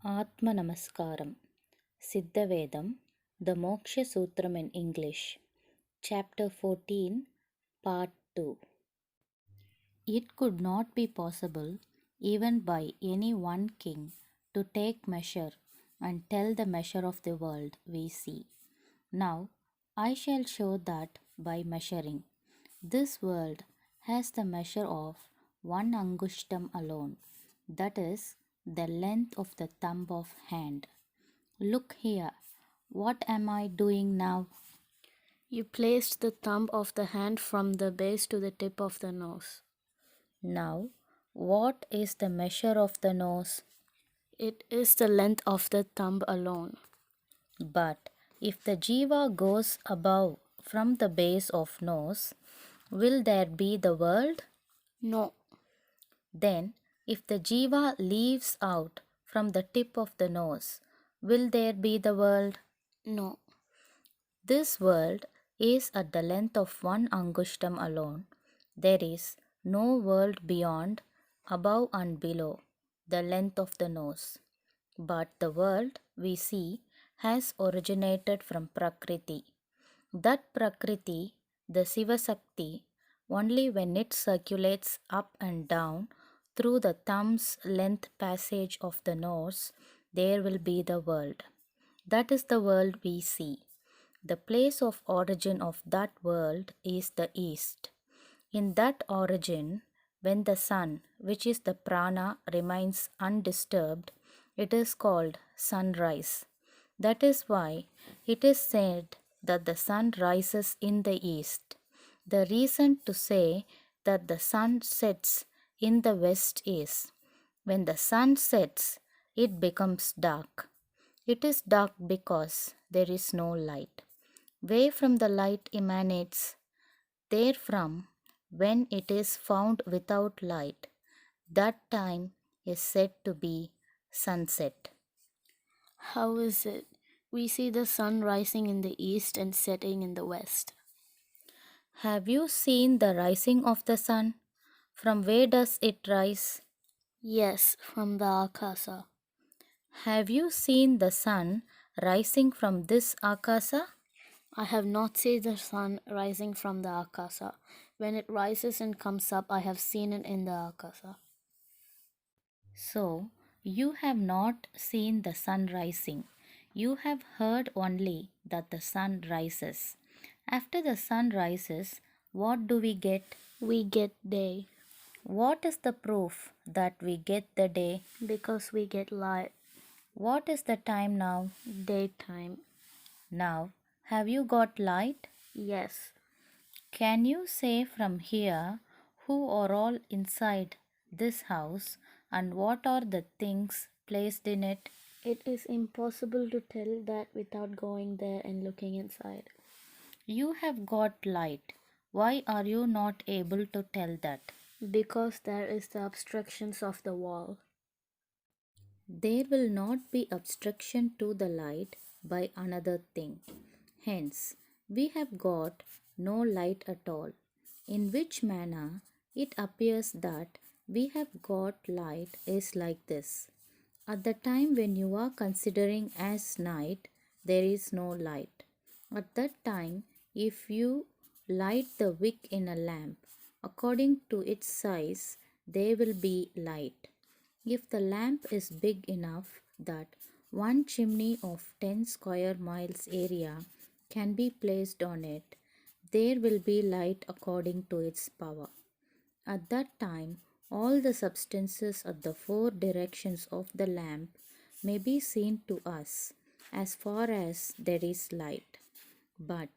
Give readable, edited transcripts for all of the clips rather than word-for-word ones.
Atma Namaskaram. Siddhavedam, the Moksha Sutram in English. Chapter 14, Part 2. It could not be possible, even by any one king, to take measure and tell the measure of the world we see. Now I shall show that by measuring. This world has the measure of one angushtam alone, that is, the length of the thumb of hand. Look here, what am I doing now? You placed the thumb of the hand from the base to the tip of the nose. Now, what is the measure of the nose? It is the length of the thumb alone. But if the jiva goes above from the base of nose, will there be the world? No, Then, if the jiva leaves out from the tip of the nose, will there be the world? no. This world is at the length of one angushtam alone. There is no world beyond, above and below the length of the nose. But the world we see has originated from Prakriti. That Prakriti, the Siva Sakti, only when it circulates up and down through the thumb's length passage of the nose, there will be the world. That is the world we see. The place of origin of that world is the east. In that origin, when the sun, which is the prana, remains undisturbed, it is called sunrise. That is why it is said that the sun rises in the east. The reason to say that the sun sets in the west is when the sun sets, it becomes dark. It is dark because there is no light. Where from the light emanates, therefrom, when it is found without light, that time is said to be sunset. How is it? We see the sun rising in the east and setting in the west. Have you seen the rising of the sun? From where does it rise? Yes, from the akasa. Have you seen the sun rising from this akasa? I have not seen the sun rising from the akasa. When it rises and comes up, I have seen it in the akasa. So, you have not seen the sun rising. You have heard only that the sun rises. After the sun rises, what do we get? We get day What is the proof that we get the day? because we get light. What is the time now? Daytime. Now, have you got light? Yes. Can you say from here who are all inside this house and what are the things placed in it? It is impossible to tell that without going there and looking inside. You have got light. Why are you not able to tell that? Because there is the obstructions of the wall. There will not be obstruction to the light by another thing. Hence, we have got no light at all. In which manner it appears that we have got light is like this. At the time when you are considering as night, there is no light. At that time, if you light the wick in a lamp, according to its size, there will be light. If the lamp is big enough that one chimney of 10 square miles area can be placed on it, there will be light according to its power. At that time, all the substances at the four directions of the lamp may be seen to us as far as there is light. But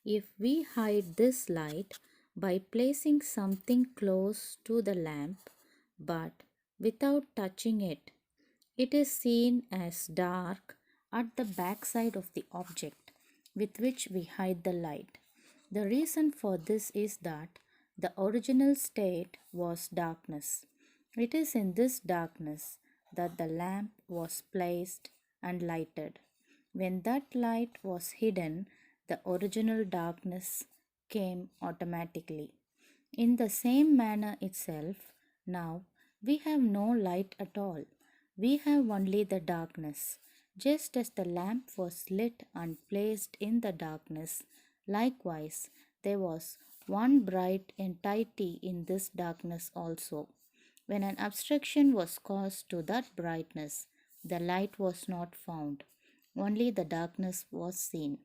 if we hide this light by placing something close to the lamp, but without touching it, it is seen as dark at the backside of the object with which we hide the light. The reason for this is that the original state was darkness. It is in this darkness that the lamp was placed and lighted. When that light was hidden, the original darkness came automatically. In the same manner itself, now we have no light at all. we have only the darkness. Just as the lamp was lit and placed in the darkness, likewise there was one bright entity in this darkness also. When an obstruction was caused to that brightness, the light was not found, only the darkness was seen.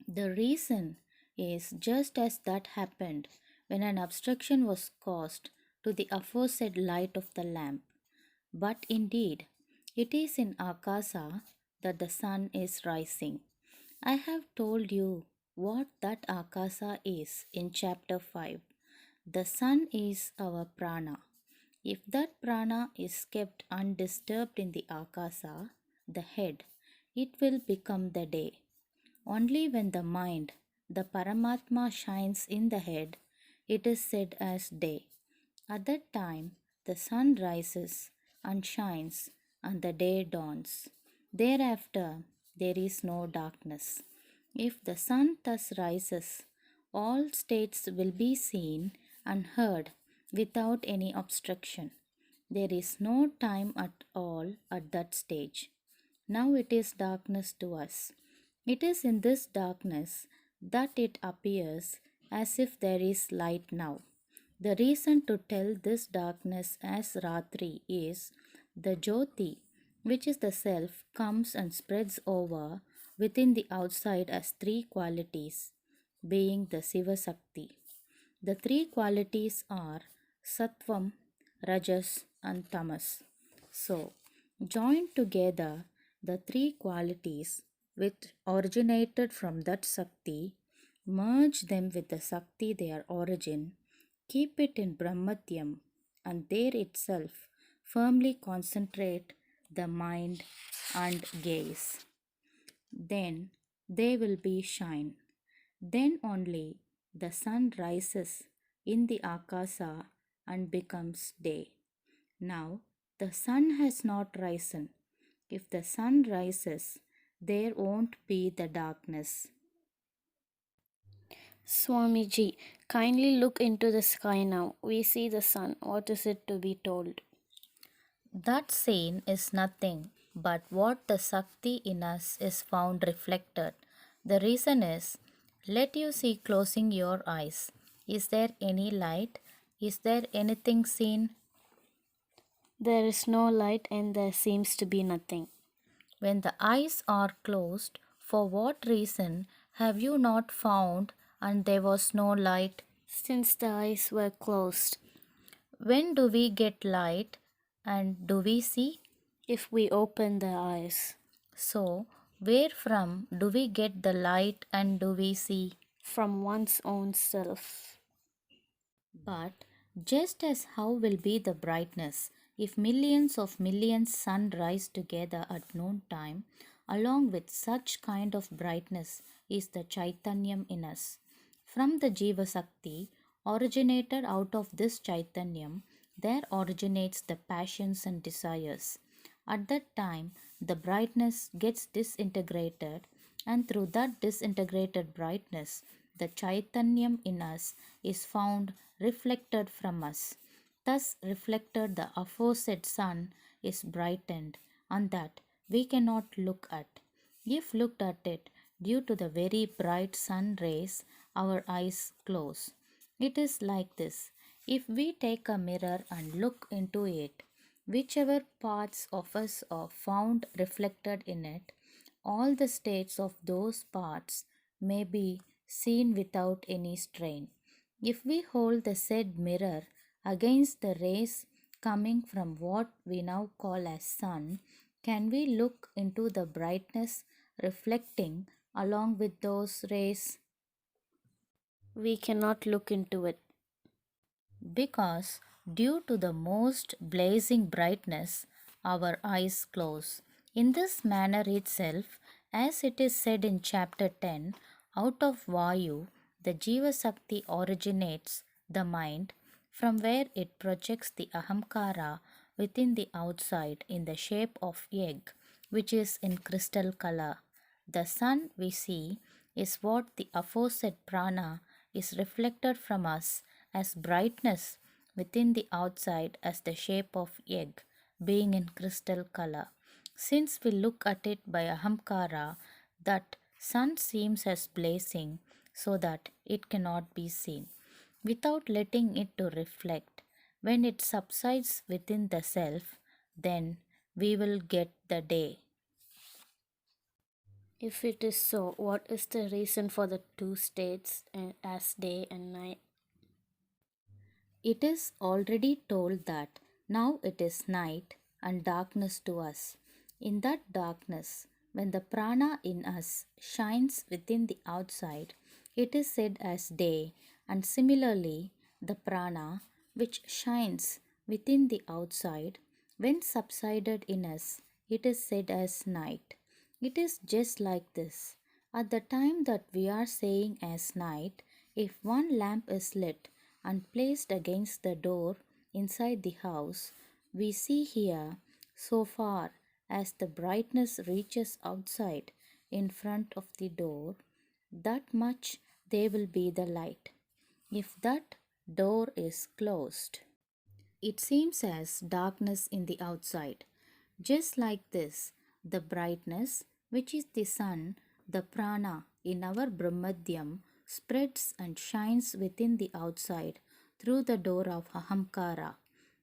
The reason is just as that happened when an obstruction was caused to the aforesaid light of the lamp. But indeed, it is in Akasa that the sun is rising. I have told you what that Akasa is in chapter 5. The sun is our prana. If that prana is kept undisturbed in the Akasa, the head, it will become the day. Only when the mind, the Paramatma, shines in the head, it is said as day. At that time, the sun rises and shines, and the day dawns. Thereafter, there is no darkness. If the sun thus rises, all states will be seen and heard without any obstruction. There is no time at all at that stage. Now it is darkness to us. It is in this darkness that it appears as if there is light now. The reason to tell this darkness as Ratri is the Jyoti, which is the self, comes and spreads over within the outside as three qualities, being the Siva Sakti. The three qualities are Sattvam, Rajas, and Tamas. So, joined together, the three qualities which originated from that Sakti, merge them with the Sakti their origin, keep it in Brahmatyam, and there itself firmly concentrate the mind and gaze. Then they will be shine. Then only the sun rises in the Akasa and becomes day. Now the sun has not risen. If the sun rises, there won't be the darkness. Swamiji, kindly look into the sky now. We see the sun. What is it to be told? That scene is nothing but what the Sakti in us is found reflected. The reason is, let you see closing your eyes. Is there any light? Is there anything seen? There is no light and there seems to be nothing. When the eyes are closed, for what reason have you not found and there was no light? Since the eyes were closed, When do we get light and do we see? if we open the eyes, So, where from do we get the light and do we see? from one's own self. But just as how will be the brightness if millions of millions sun rise together at noon time, along with such kind of brightness is the Chaitanyam in us. From the Jiva Sakti, originated out of this Chaitanyam, there originates the passions and desires. At that time, the brightness gets disintegrated, and through that disintegrated brightness, the Chaitanyam in us is found reflected from us. Thus, reflected, the aforesaid sun is brightened, and that we cannot look at. If looked at it, due to the very bright sun rays, our eyes close. It is like this. If we take a mirror and look into it, whichever parts of us are found reflected in it, all the states of those parts may be seen without any strain. If we hold the said mirror against the rays coming from what we now call as sun, can we look into the brightness reflecting along with those rays? We cannot look into it. Because due to the most blazing brightness, our eyes close. In this manner itself, as it is said in chapter 10, out of Vayu, the Jiva Sakti originates the mind, from where it projects the Ahamkara within the outside in the shape of egg, which is in crystal color. The sun we see is what the aforesaid prana is reflected from us as brightness within the outside as the shape of egg, being in crystal color. Since we look at it by ahamkara, that sun seems as blazing so that it cannot be seen, without letting it to reflect. When it subsides within the self, then we will get the day. If it is so, what is the reason for the two states as day and night? It is already told that now it is night and darkness to us. In that darkness, when the prana in us shines within the outside, it is said as day, and similarly, the prana which shines within the outside, when subsided in us, it is said as night. It is just like this. At the time that we are saying as night, if one lamp is lit and placed against the door inside the house, we see here, so far as the brightness reaches outside in front of the door, that much there will be the light. If that door is closed, it seems as darkness in the outside. Just like this, the brightness, which is the sun, the prana in our Brahmadyam, spreads and shines within the outside through the door of Ahamkara.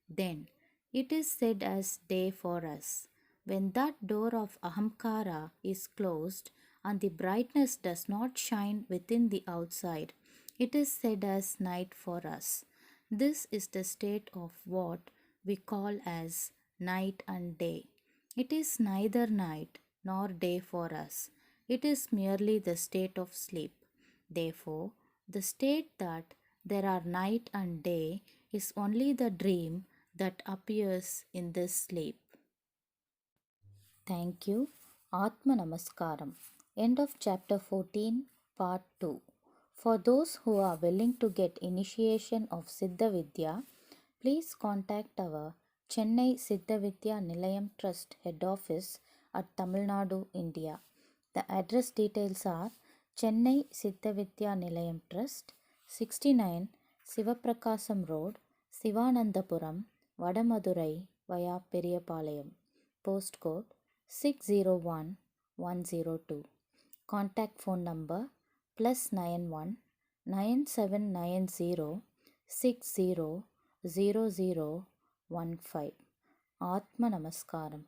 Then it is said as day for us. When that door of Ahamkara is closed and the brightness does not shine within the outside, it is said as night for us. This is the state of what we call as night and day. It is neither night nor day for us. It is merely the state of sleep. Therefore, the state that there are night and day is only the dream that appears in this sleep. Thank you. Atma Namaskaram. End of chapter 14, part 2. For those who are willing to get initiation of Siddha Vidya, please contact our Chennai Siddha Vidya Nilayam Trust Head Office at Tamil Nadu, India. The address details are Chennai Siddha Vidya Nilayam Trust, 69 Sivaprakasam Road, Sivanandapuram, Vadamadurai via Periyapalayam. Postcode 601102. Contact phone number +91 9790 600015. Atma Namaskaram.